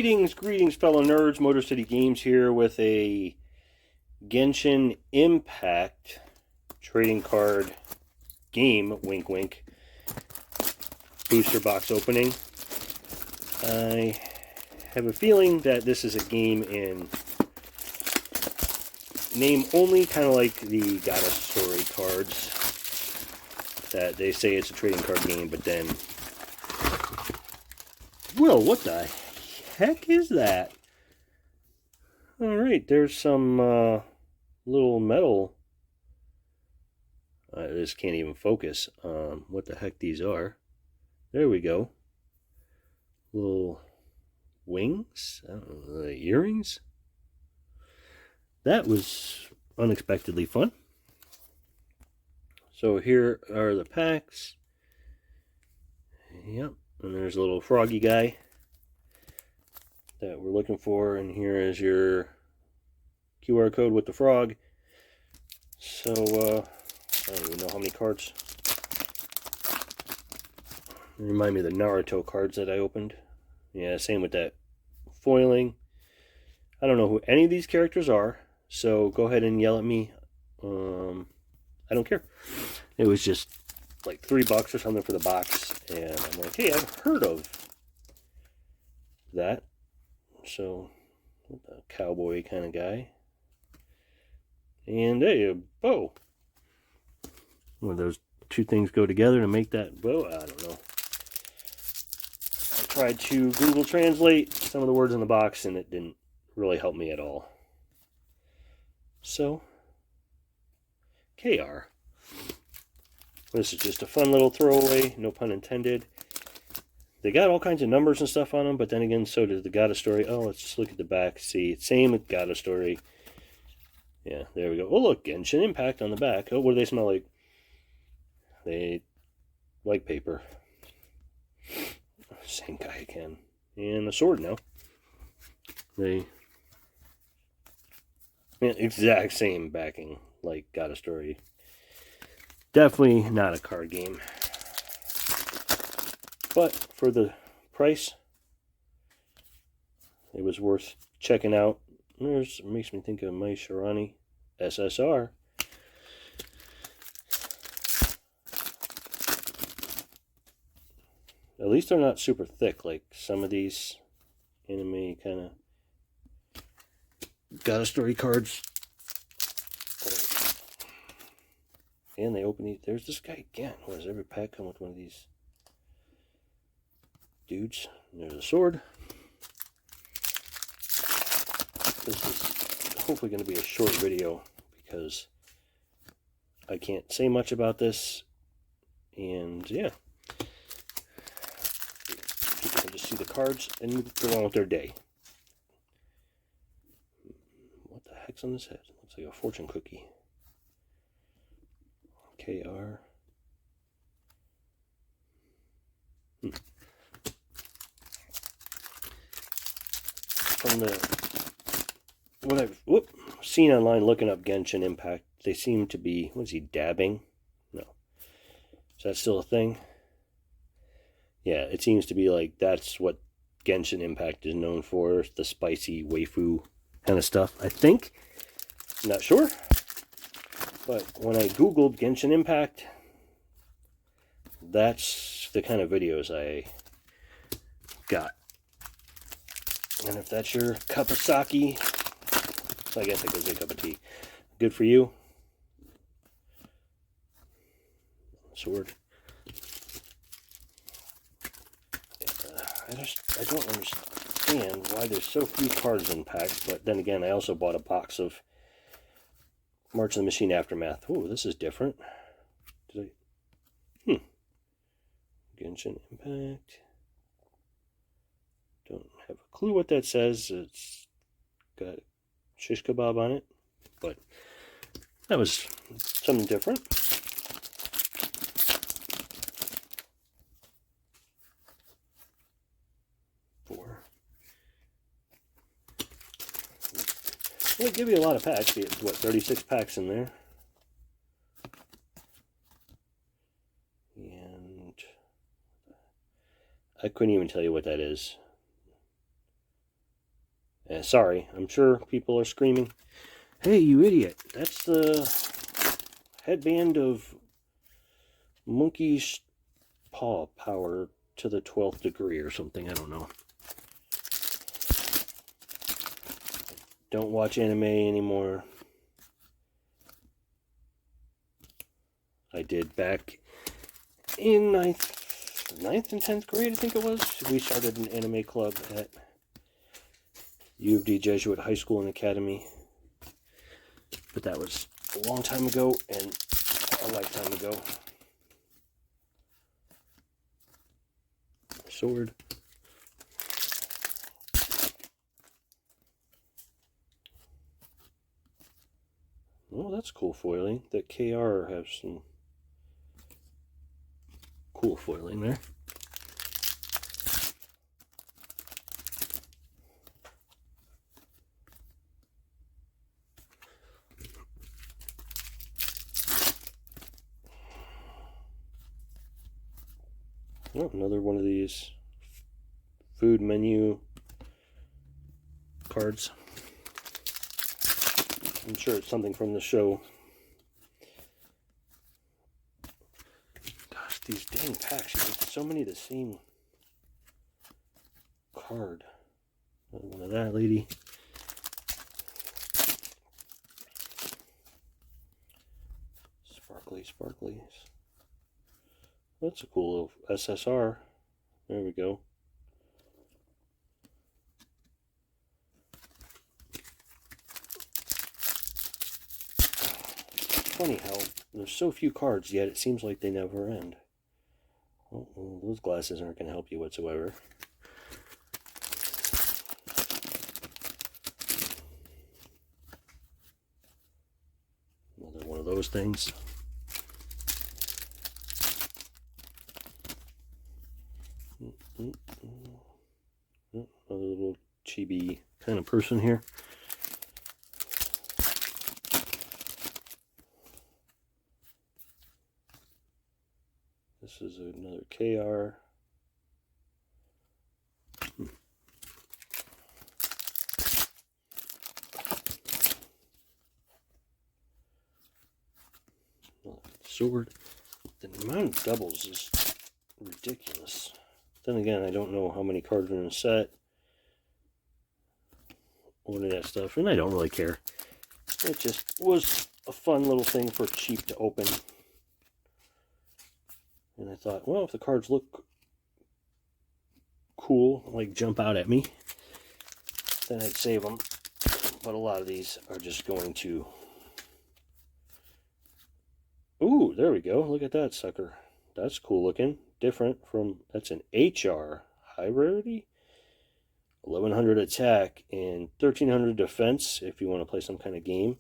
Greetings, fellow nerds. Motor City Games here with a Genshin Impact trading card game, wink wink, booster box opening. I have a feeling that this is a game in name only, kind of like the Goddess Story cards, that they say it's a trading card game, but then, well, what the heck is that? Alright, there's some little metal. This can't even focus. What the heck these are. There we go. Little wings? I don't know, earrings? That was unexpectedly fun. So here are the packs. Yep, and there's a little froggy guy that we're looking for, and here is your QR code with the frog. So I don't even know how many cards. Remind me of the Naruto cards that I opened. Yeah, same with that foiling. I don't know who any of these characters are, so go ahead and yell at me. I don't care. It was just like $3 or something for the box, and I'm like, hey, I've heard of that. So, a cowboy kind of guy. And hey, a bow. Well, those two things go together to make that bow? I don't know. I tried to Google Translate some of the words in the box, and it didn't really help me at all. So, KR. This is just a fun little throwaway, no pun intended. They got all kinds of numbers and stuff on them, but then again, so does the Goddess Story. Oh, let's just look at the back. See, same with Goddess Story. Yeah, there we go. Oh, look, Genshin Impact on the back. Oh, what do they smell like? They like paper. Same guy again. And the sword now. They... yeah, exact same backing like Goddess Story. Definitely not a card game. But for the price, it was worth checking out. It makes me think of my Shirani SSR. At least they're not super thick like some of these anime kind of Goddess Story cards. And they open these. There's this guy again. What does every pack come with one of these dudes? And there's a sword. This is hopefully going to be a short video because I can't say much about this. And yeah, people can just see the cards and go on with their day. What the heck's on this head? Looks like a fortune cookie. KR. From what I've seen online looking up Genshin Impact, they seem to be, what is he, dabbing? No. Is that still a thing? Yeah, it seems to be like that's what Genshin Impact is known for, the spicy waifu kind of stuff, I think. I'm not sure. But when I Googled Genshin Impact, that's the kind of videos I got. And if that's your cup of sake, so I guess it goes a cup of tea. Good for you. Sword. I don't understand why there's so few cards in packs, but then again, I also bought a box of March of the Machine Aftermath. Oh, this is different. Genshin Impact. Don't have a clue what that says. It's got shish kebab on it, but that was something different. They give you a lot of packs. What, 36 packs in there? And I couldn't even tell you what that is. Sorry, I'm sure people are screaming, "Hey, you idiot! That's the headband of monkey's paw power to the 12th degree or something." I don't know. Don't watch anime anymore. I did back in ninth and 10th grade, I think it was. We started an anime club at U of D Jesuit High School and Academy. But that was a long time ago and a lifetime ago. Sword. Oh, that's cool foiling. The KR has some cool foiling there. Oh, another one of these food menu cards. I'm sure it's something from the show. Gosh, these dang packs, you get so many of the same card. Another one of that lady. Sparklies. That's a cool little SSR. There we go. Funny how there's so few cards, yet it seems like they never end. Oh, well, those glasses aren't going to help you whatsoever. Another one of those things. Another little chibi kind of person here. This is another KR. Sword. The amount of doubles is ridiculous. Then again, I don't know how many cards are in a set. Or any of that stuff, and I don't really care. It just was a fun little thing for cheap to open. And I thought, well, if the cards look cool, like jump out at me, then I'd save them. But a lot of these are just going to... Ooh, there we go. Look at that sucker. That's cool looking. Different from... That's an HR. High rarity? 1100 attack and 1300 defense if you want to play some kind of game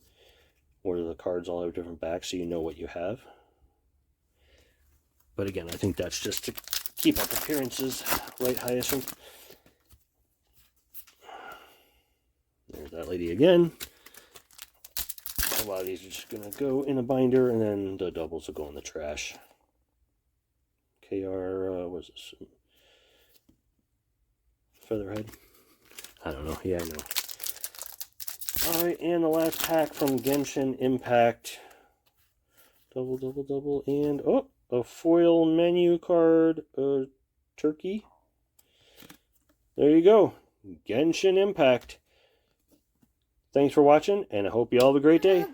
where the cards all have different backs so you know what you have. But again, I think that's just to keep up appearances, right, Hyacinth? There's that lady again. A lot of these are just going to go in a binder, and then the doubles will go in the trash. KR, what is this? Featherhead? I don't know. Yeah, I know. Alright, and the last pack from Genshin Impact. Double, and... Oh! A foil menu card, turkey. There you go. Genshin Impact. Thanks for watching, and I hope you all have a great day.